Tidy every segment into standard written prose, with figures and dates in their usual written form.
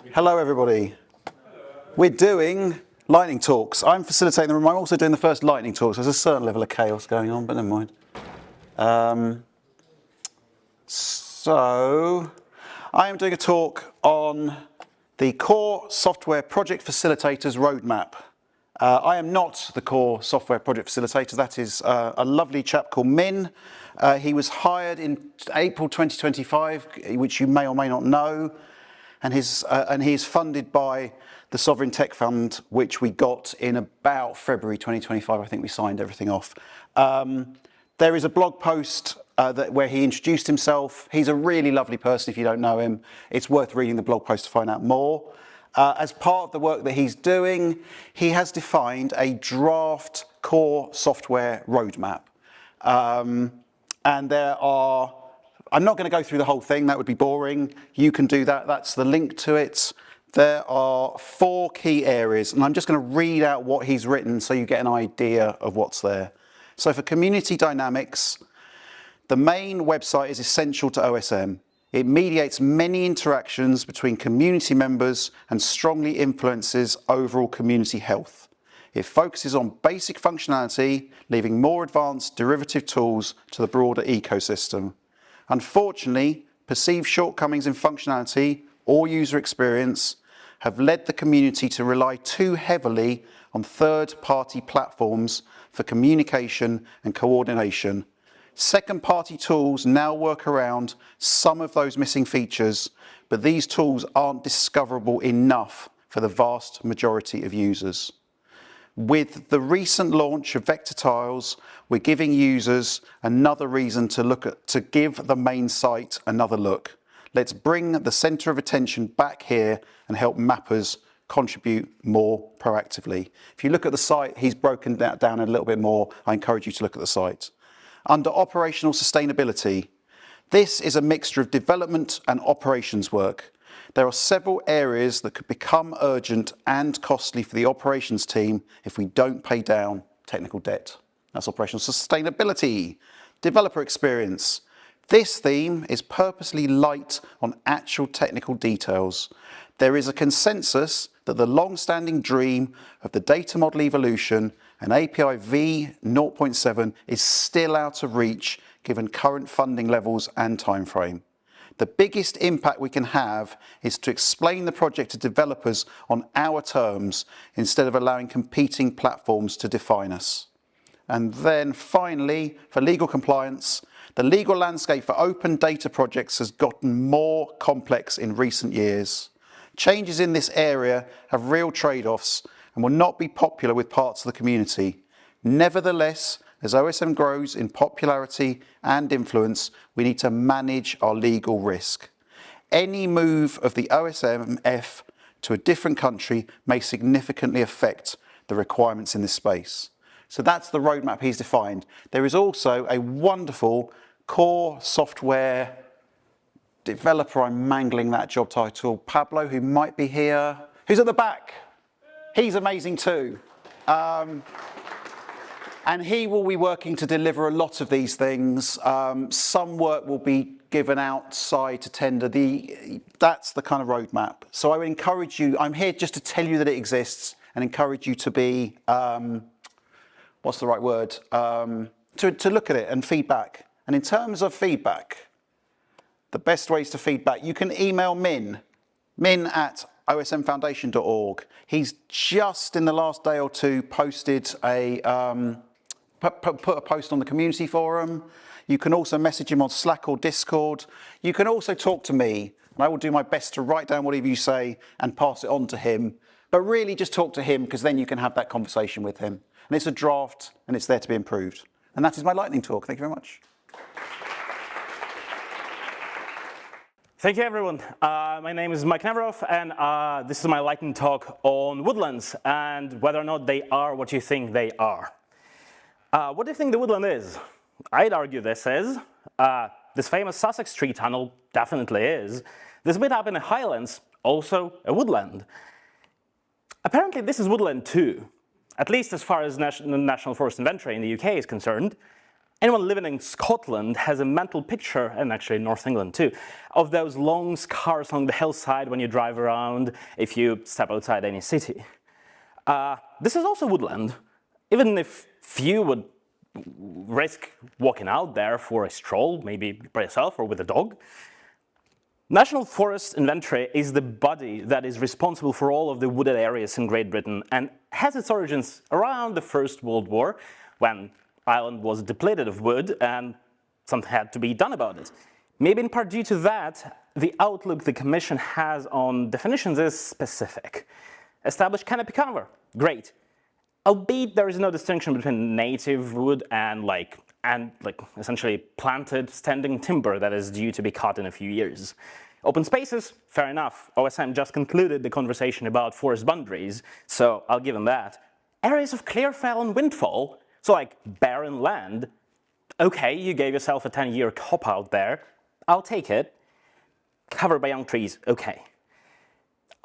Hello everybody. We're doing lightning talks. I'm facilitating the room. I'm also doing the first lightning talks. There's a certain level of chaos going on, but never mind. So I am doing a talk on the core software project facilitators roadmap. I am not the core software project facilitator. That is a lovely chap called Min. He was hired in April 2025, which you may or may not know. And he's funded by the Sovereign Tech Fund, which we got in about February 2025. I think we signed everything off. There is a blog post where he introduced himself. He's a really lovely person if you don't know him. It's worth reading the blog post to find out more. As part of the work that he's doing, he has defined a draft core software roadmap. And there are... I'm not going to go through the whole thing, that would be boring. You can do that, that's the link to it. There are 4 key areas, and I'm just going to read out what he's written so you get an idea of what's there. So for community dynamics, the main website is essential to OSM. It mediates many interactions between community members and strongly influences overall community health. It focuses on basic functionality, leaving more advanced derivative tools to the broader ecosystem. Unfortunately, perceived shortcomings in functionality or user experience have led the community to rely too heavily on third-party platforms for communication and coordination. Second-party tools now work around some of those missing features, but these tools aren't discoverable enough for the vast majority of users. With the recent launch of vector tiles, we're giving users another reason to give the main site another look. Let's bring the center of attention back here and help mappers contribute more proactively. If you look at the site, he's broken that down a little bit more. I encourage you to look at the site. Under operational sustainability, this is a mixture of development and operations work. There are several areas that could become urgent and costly for the operations team if we don't pay down technical debt. That's operational sustainability. Developer experience. This theme is purposely light on actual technical details. There is a consensus that the long-standing dream of the data model evolution and API v0.7 is still out of reach given current funding levels and timeframe. The biggest impact we can have is to explain the project to developers on our terms instead of allowing competing platforms to define us. And then finally, for legal compliance, the legal landscape for open data projects has gotten more complex in recent years. Changes in this area have real trade-offs and will not be popular with parts of the community. Nevertheless, as OSM grows in popularity and influence, we need to manage our legal risk. Any move of the OSMF to a different country may significantly affect the requirements in this space. So that's the roadmap he's defined. There is also a wonderful core software developer, I'm mangling that job title, Pablo, who might be here, who's at the back. He's amazing too. And he will be working to deliver a lot of these things. Some work will be given outside to tender. That's the kind of roadmap. So I would encourage you, I'm here just to tell you that it exists and encourage you to be, what's the right word? To look at it and feedback. And in terms of feedback, the best ways to feedback, you can email Min at osmfoundation.org. He's just in the last day or two posted put a post on the community forum. You can also message him on Slack or Discord. You can also talk to me, and I will do my best to write down whatever you say and pass it on to him. But really just talk to him, because then you can have that conversation with him. And it's a draft, and it's there to be improved. And that is my lightning talk. Thank you very much. Thank you, everyone. My name is Mike Neverov, and this is my lightning talk on Woodlands and whether or not they are what you think they are. What do you think the Woodland is? I'd argue this is. This famous Sussex Tree Tunnel definitely is. This bit up in the Highlands, also a woodland. Apparently this is woodland too, at least as far as National Forest Inventory in the UK is concerned. Anyone living in Scotland has a mental picture, and actually North England too, of those long scars along the hillside when you drive around if you step outside any city. This is also woodland, even if few would risk walking out there for a stroll, maybe by yourself or with a dog. National Forest Inventory is the body that is responsible for all of the wooded areas in Great Britain and has its origins around the First World War, when Ireland was depleted of wood and something had to be done about it. Maybe in part due to that, the outlook the Commission has on definitions is specific. Established canopy cover, great. Albeit there is no distinction between native wood and essentially planted standing timber that is due to be cut in a few years. Open spaces, fair enough. OSM just concluded the conversation about forest boundaries, so I'll give them that. Areas of clearfell and windfall, so like barren land, okay, you gave yourself a 10-year cop-out there, I'll take it. Covered by young trees, okay.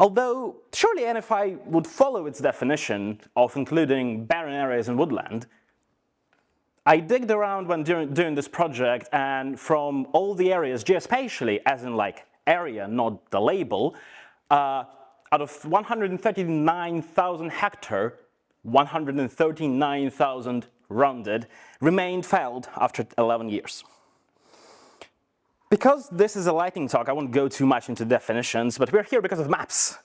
Although, surely NFI would follow its definition of including barren areas and woodland. I digged around when doing this project, and from all the areas geospatially, as in like area, not the label, out of 139,000 hectare, 139,000 rounded remained felled after 11 years. Because this is a lightning talk, I won't go too much into definitions, but we're here because of maps.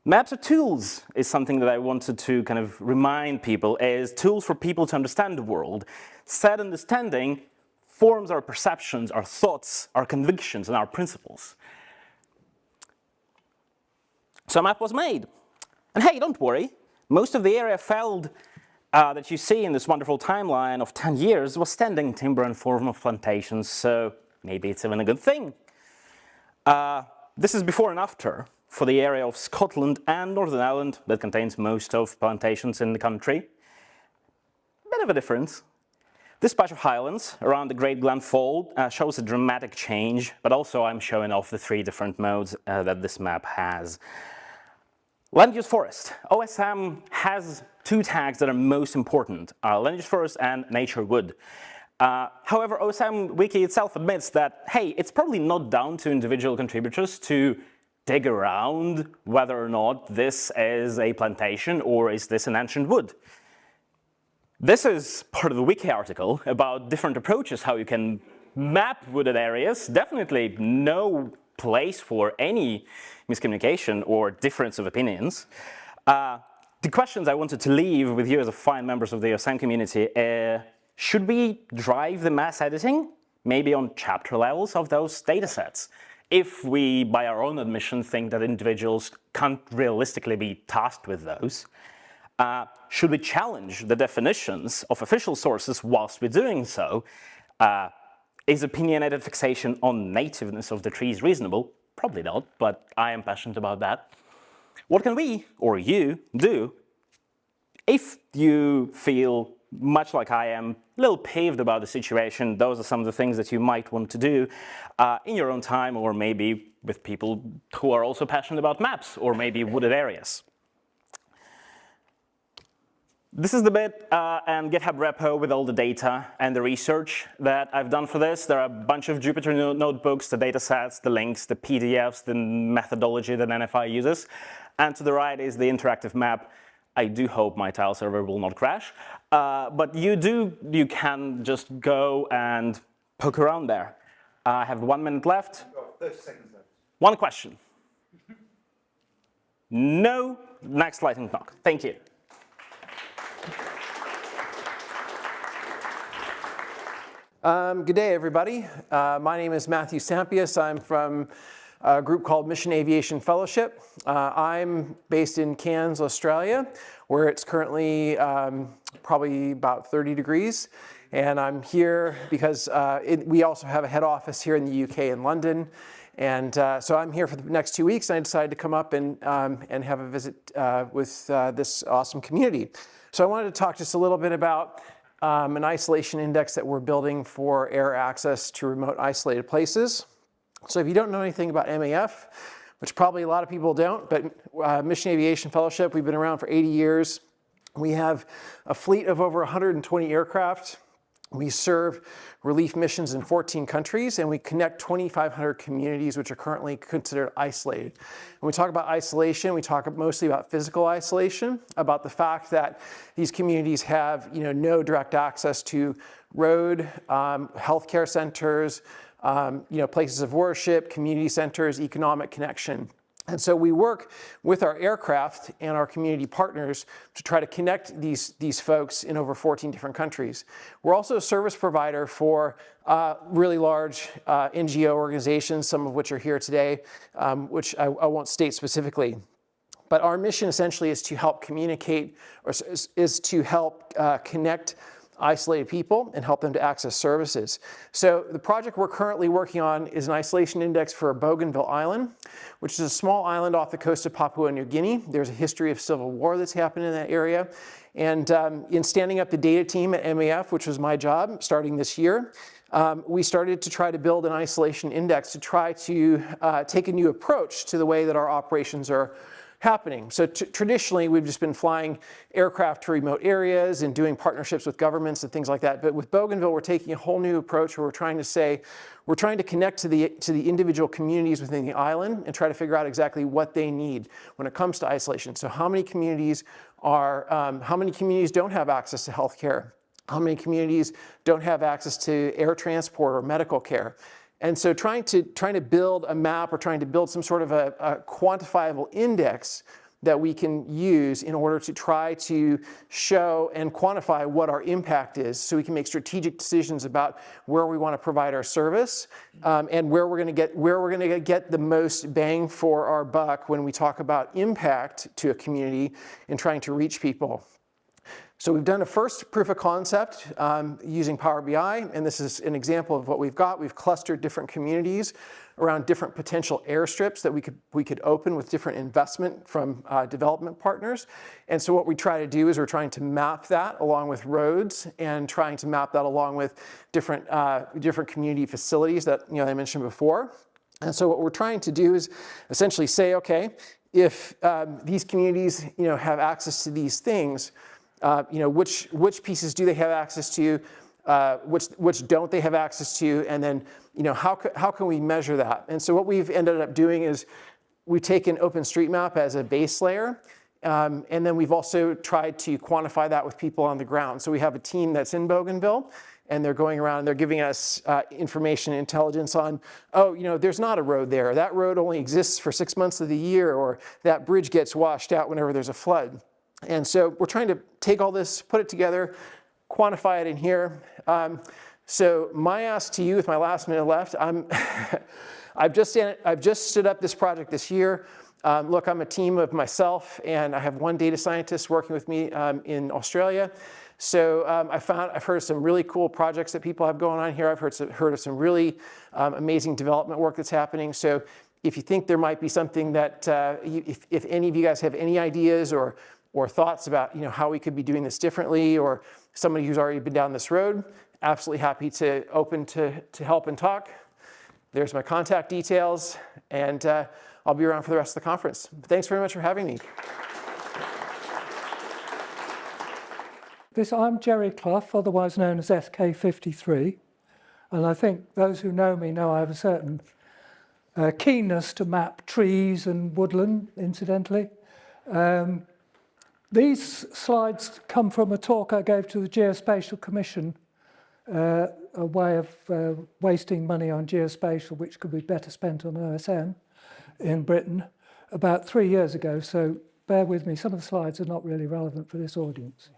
Maps are tools, is something that I wanted to kind of remind people, is tools for people to understand the world. Said understanding forms our perceptions, our thoughts, our convictions, and our principles. So a map was made. And hey, don't worry, most of the area felled that you see in this wonderful timeline of 10 years was standing timber in form of plantations, so maybe it's even a good thing. This is before and after for the area of Scotland and Northern Ireland that contains most of plantations in the country. Bit of a difference. This patch of highlands around the Great Glen Fold shows a dramatic change, but also I'm showing off the 3 different modes that this map has. Land use forest. OSM has 2 tags that are most important, land use forest and nature wood. However, OSM Wiki itself admits that, hey, it's probably not down to individual contributors to dig around whether or not this is a plantation or is this an ancient wood. This is part of the wiki article about different approaches, how you can map wooded areas. Definitely no place for any miscommunication or difference of opinions. The questions I wanted to leave with you as a fine members of the OSM community should we drive the mass editing, maybe on chapter levels of those data sets? If we, by our own admission, think that individuals can't realistically be tasked with those, should we challenge the definitions of official sources whilst we're doing so? Is opinionated fixation on nativeness of the trees reasonable? Probably not, but I am passionate about that. What can we, or you, do if you feel, much like I am, a little peeved about the situation? Those are some of the things that you might want to do in your own time, or maybe with people who are also passionate about maps, or maybe wooded areas. This is the bit and GitHub repo with all the data and the research that I've done for this. There are a bunch of Jupyter notebooks, the data sets, the links, the PDFs, the methodology that NFI uses. And to the right is the interactive map. I do hope my tile server will not crash. But you can just go and poke around there. I have 1 minute left. 30 seconds left. 1 question. No next lightning talk. Thank you. Good day, everybody. My name is Matthew Sampias. I'm from a group called Mission Aviation Fellowship. I'm based in Cairns, Australia, where it's currently probably about 30 degrees. And I'm here because we also have a head office here in the UK in London. And so I'm here for the next 2 weeks, and I decided to come up and have a visit with this awesome community. So I wanted to talk just a little bit about an isolation index that we're building for air access to remote isolated places. So if you don't know anything about MAF, which probably a lot of people don't, but Mission Aviation Fellowship, we've been around for 80 years. We have a fleet of over 120 aircraft. We serve relief missions in 14 countries, and we connect 2,500 communities which are currently considered isolated. When we talk about isolation, we talk mostly about physical isolation, about the fact that these communities have no direct access to road, healthcare centers, places of worship, community centers, economic connection. And so we work with our aircraft and our community partners to try to connect these folks in over 14 different countries. We're also a service provider for really large NGO organizations, some of which are here today, which I won't state specifically. But our mission essentially is to help communicate, or is to help connect isolated people and help them to access services. So the project we're currently working on is an isolation index for Bougainville Island, which is a small island off the coast of Papua New Guinea. There's a history of civil war that's happened in that area. And in standing up the data team at MAF, which was my job starting this year, we started to try to build an isolation index to try to take a new approach to the way that our operations are happening. So traditionally, we've just been flying aircraft to remote areas and doing partnerships with governments and things like that. But with Bougainville, we're taking a whole new approach where we're trying to connect to the individual communities within the island and try to figure out exactly what they need when it comes to isolation. So how many communities don't have access to healthcare? How many communities don't have access to air transport or medical care? And so trying to build a map or trying to build some sort of a quantifiable index that we can use in order to try to show and quantify what our impact is, so we can make strategic decisions about where we want to provide our service and where we're going to get the most bang for our buck when we talk about impact to a community and trying to reach people. So we've done a first proof of concept using Power BI, and this is an example of what we've got. We've clustered different communities around different potential airstrips that we could open with different investment from development partners. And so what we try to do is we're trying to map that along with roads and trying to map that along with different community facilities that I mentioned before. And so what we're trying to do is essentially say, okay, if these communities have access to these things, which pieces do they have access to, which don't they have access to, and then how can we measure that? And so what we've ended up doing is we've taken OpenStreetMap as a base layer, and then we've also tried to quantify that with people on the ground. So we have a team that's in Bougainville, and they're going around and they're giving us information and intelligence on, there's not a road there. That road only exists for 6 months of the year, or that bridge gets washed out whenever there's a flood. And so we're trying to take all this, put it together, quantify it in here. So my ask to you, with my last minute left, I've just stood up this project this year. Look, I'm a team of myself, and I have one data scientist working with me in Australia. So I've heard of some really cool projects that people have going on here. I've heard of some really amazing development work that's happening. So if you think there might be something that, if any of you guys have any ideas or thoughts about how we could be doing this differently, or somebody who's already been down this road, absolutely happy to help and talk. There's my contact details, and I'll be around for the rest of the conference. Thanks very much for having me. I'm Jerry Clough, otherwise known as SK53, and I think those who know me know I have a certain keenness to map trees and woodland, incidentally. These slides come from a talk I gave to the Geospatial Commission, a way of wasting money on geospatial, which could be better spent on OSM in Britain, about 3 years ago. So bear with me, some of the slides are not really relevant for this audience.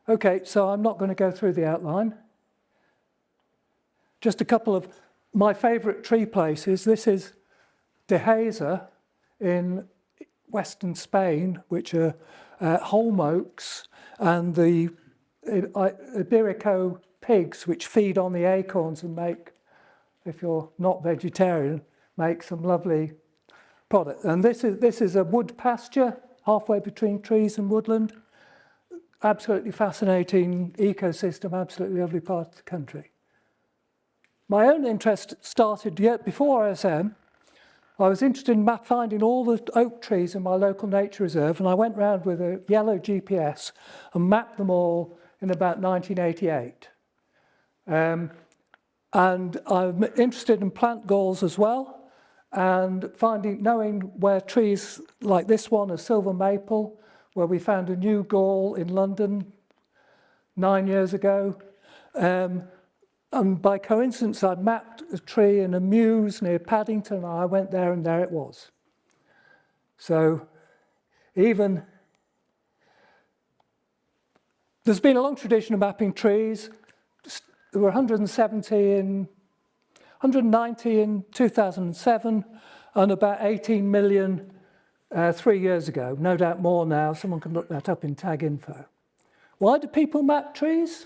Okay, so I'm not going to go through the outline. Just a couple of my favourite tree places. This is Dehesa in western Spain, which are holm oaks, and the Iberico pigs, which feed on the acorns and make, if you're not vegetarian, make some lovely product. And this is a wood pasture, halfway between trees and woodland. Absolutely fascinating ecosystem, absolutely lovely part of the country. My own interest started yet before OSM. I was interested in finding all the oak trees in my local nature reserve, and I went round with a yellow GPS and mapped them all in about 1988. And I'm interested in plant galls as well, and knowing where trees like this one, a silver maple, where we found a new gall in London 9 years ago. And by coincidence, I mapped a tree in a mews near Paddington, and I went there and there it was. So there's been a long tradition of mapping trees. There were 190 in 2007, and about 18 million 3 years ago. No doubt more now. Someone can look that up in Tag Info. Why do people map trees?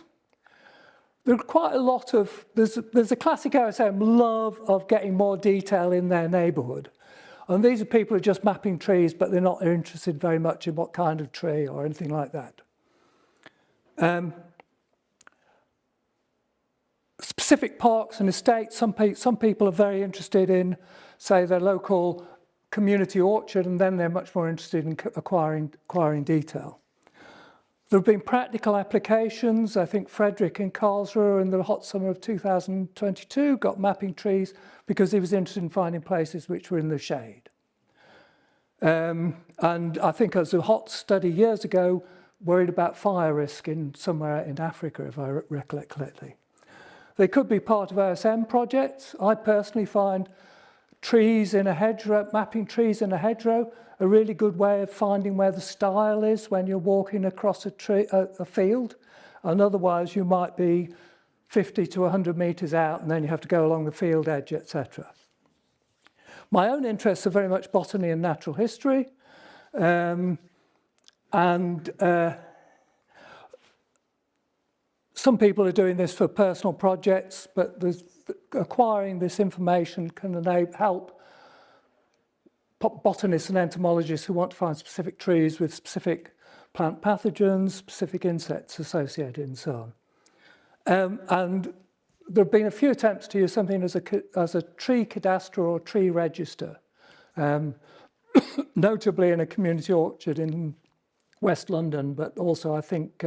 There are quite a lot of, there's a classic OSM love of getting more detail in their neighbourhood. And these are people who are just mapping trees, but they're not interested very much in what kind of tree or anything like that. Specific parks and estates, some people are very interested in, say, their local community orchard, and then they're much more interested in acquiring detail. There have been practical applications. I think Frederick in Karlsruhe in the hot summer of 2022 got mapping trees because he was interested in finding places which were in the shade. And I think as a hot study years ago, worried about fire risk somewhere in Africa, if I recollect correctly. They could be part of OSM projects. I personally find trees in a hedgerow, mapping trees in a hedgerow, a really good way of finding where the stile is when you're walking across a field. And otherwise you might be 50 to 100 metres out, and then you have to go along the field edge, etc. My own interests are very much botany and natural history. Some people are doing this for personal projects, but acquiring this information can help botanists and entomologists who want to find specific trees with specific plant pathogens, specific insects associated, and so on. And there have been a few attempts to use something as a tree cadastre or tree register, notably in a community orchard in West London, but also I think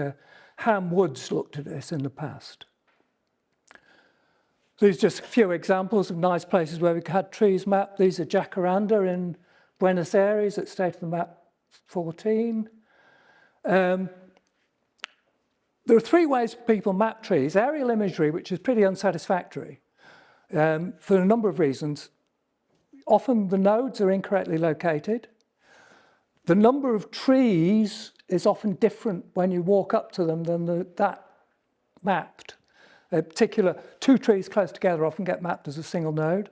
Ham Woods looked at this in the past. These are just a few examples of nice places where we've had trees mapped. These are jacaranda in Buenos Aires at State of the Map 14. There are three ways people map trees. Aerial imagery, which is pretty unsatisfactory for a number of reasons. Often the nodes are incorrectly located. The number of trees is often different when you walk up to them than that mapped. In particular, two trees close together often get mapped as a single node.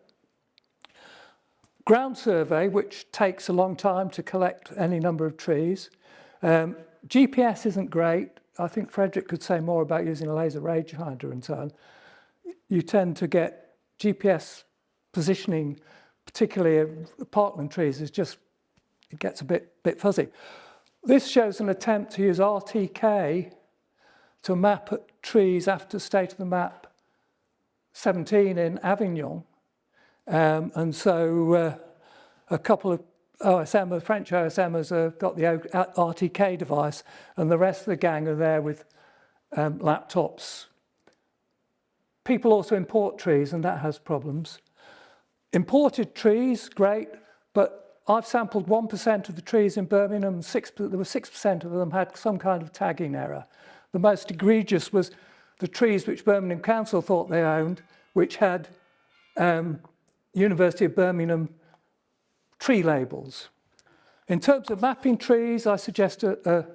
Ground survey, which takes a long time to collect any number of trees. GPS isn't great. I think Frederick could say more about using a laser rangefinder and so on. You tend to get GPS positioning, particularly of parkland trees, it gets a bit fuzzy. This shows an attempt to use RTK to map trees after State of the Map 17 in Avignon. And so a couple of French OSMers have got the RTK device, and the rest of the gang are there with laptops. People also import trees, and that has problems. Imported trees, great, but I've sampled 1% of the trees in Birmingham, there were 6% of them had some kind of tagging error. The most egregious was the trees which Birmingham Council thought they owned, which had University of Birmingham tree labels. In terms of mapping trees, I suggest a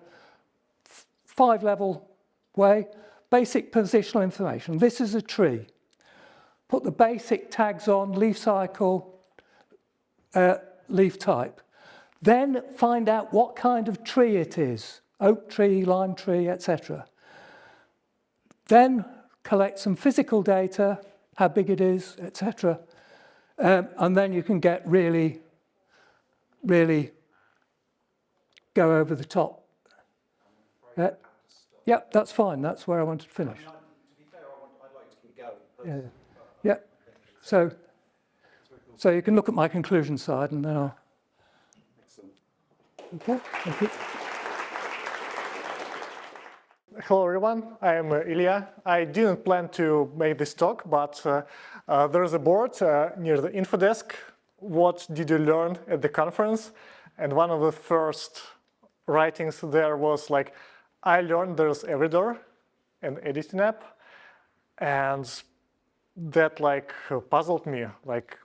5-level way. Basic positional information. This is a tree. Put the basic tags on, leaf cycle, leaf type. Then find out what kind of tree it is. Oak tree, lime tree, etc. Then collect some physical data, how big it is, etc. And then you can get really go over the top. Yep, that's fine. That's where I wanted to finish. To be fair, I'd like to keep going. Yeah. So you can look at my conclusion slide, and then I'll. Okay. Thank you. Hello everyone, I am Ilja. I didn't plan to make this talk, but there is a board near the info desk. What did you learn at the conference? And one of the first writings there was like, I learned there's Everydor, an editing app, and that like puzzled me. Like,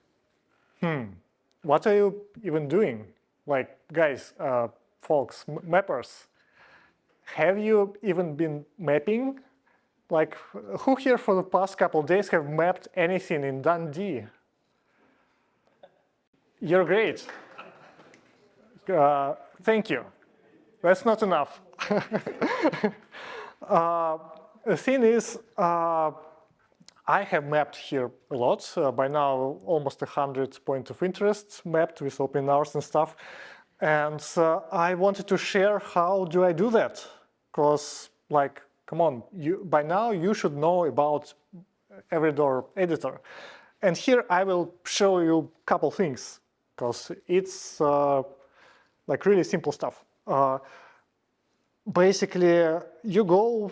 what are you even doing? Like, guys, folks, mappers. Have you even been mapping? Like, who here for the past couple of days have mapped anything in Dundee? You're great. Thank you. That's not enough. The thing is, I have mapped here a lot. By now, almost 100 points of interest mapped with open hours and stuff. And I wanted to share how do I do that? Because, like, come on, by now you should know about Everydor editor. And here I will show you a couple things, because it's like really simple stuff. Basically, you go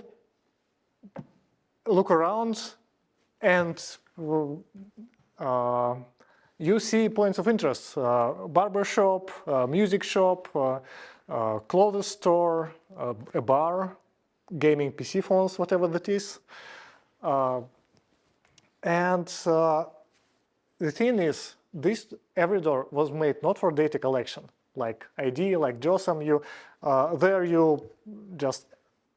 look around and you see points of interest, barber shop, music shop, clothes store, a bar, gaming PC phones, whatever that is. And the thing is, this Everydor was made not for data collection, like ID, like JOSM. There you just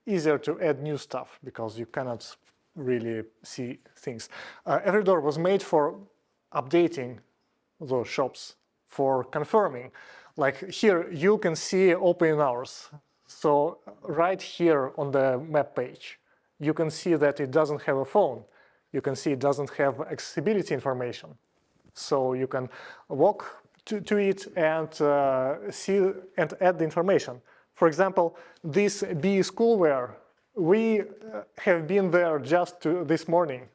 easier to add new stuff because you cannot really see things. Everydor was made for updating those shops, for confirming. Like here, you can see opening hours. So right here on the map page, you can see that it doesn't have a phone. You can see it doesn't have accessibility information. So you can walk to it and see and add the information. For example, this B schoolwear, we have been there just this morning.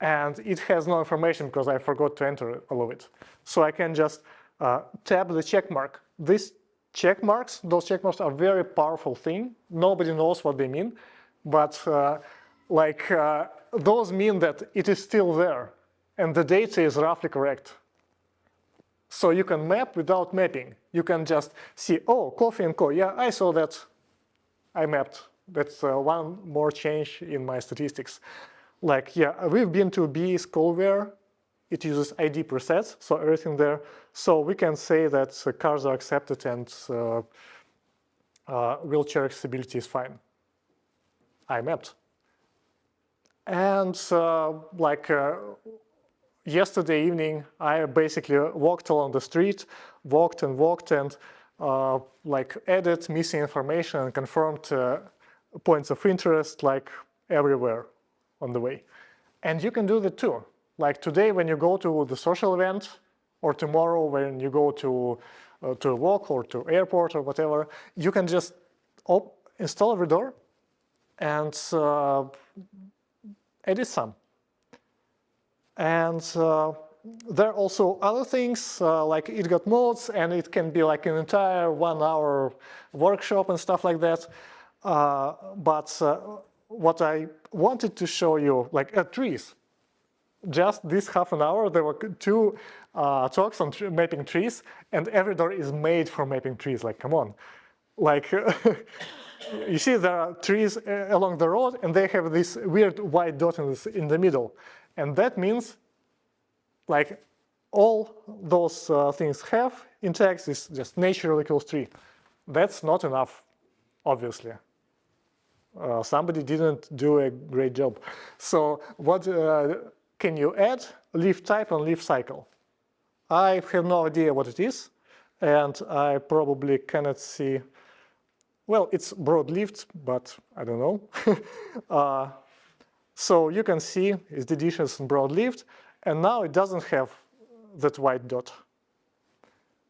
And it has no information because I forgot to enter all of it. So I can just tab the check mark. These check marks, those check marks are a very powerful thing. Nobody knows what they mean. But those mean that it is still there. And the data is roughly correct. So you can map without mapping. You can just see, oh, Coffee & Co. Yeah, I saw that. I mapped. That's one more change in my statistics. Like, yeah, we've been to B schoolwear. It uses ID presets, so everything there. So we can say that cars are accepted and wheelchair accessibility is fine. I mapped. And yesterday evening, I basically walked along the street, walked and added missing information and confirmed points of interest like everywhere on the way. And you can do that too. Like today when you go to the social event, or tomorrow when you go to a walk or to airport or whatever, you can just install Everydor and edit some. And there are also other things like it got modes, and it can be like an entire 1 hour workshop and stuff like that. What I wanted to show you, like trees. Just this half an hour, there were 2 talks on mapping trees, and Everydor is made for mapping trees. Like, come on. Like, you see there are trees along the road, and they have this weird white dot in the middle. And that means, like, all those things have in text is just nature equals tree. That's not enough, obviously. Somebody didn't do a great job. So what can you add? Leaf type and leaf cycle. I have no idea what it is, and I probably cannot see. Well, it's broad-leafed, but I don't know. So you can see it's deciduous and broad-leafed, and now it doesn't have that white dot.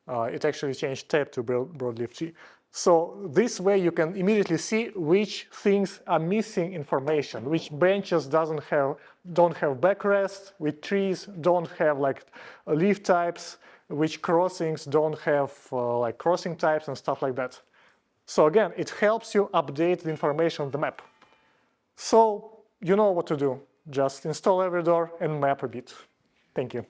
It actually changed type to broadleaf tree. So this way you can immediately see which things are missing information, which branches don't have backrest, which trees don't have like leaf types, which crossings don't have like crossing types and stuff like that. So again, it helps you update the information on the map. So you know what to do. Just install Everydor and map a bit. Thank you.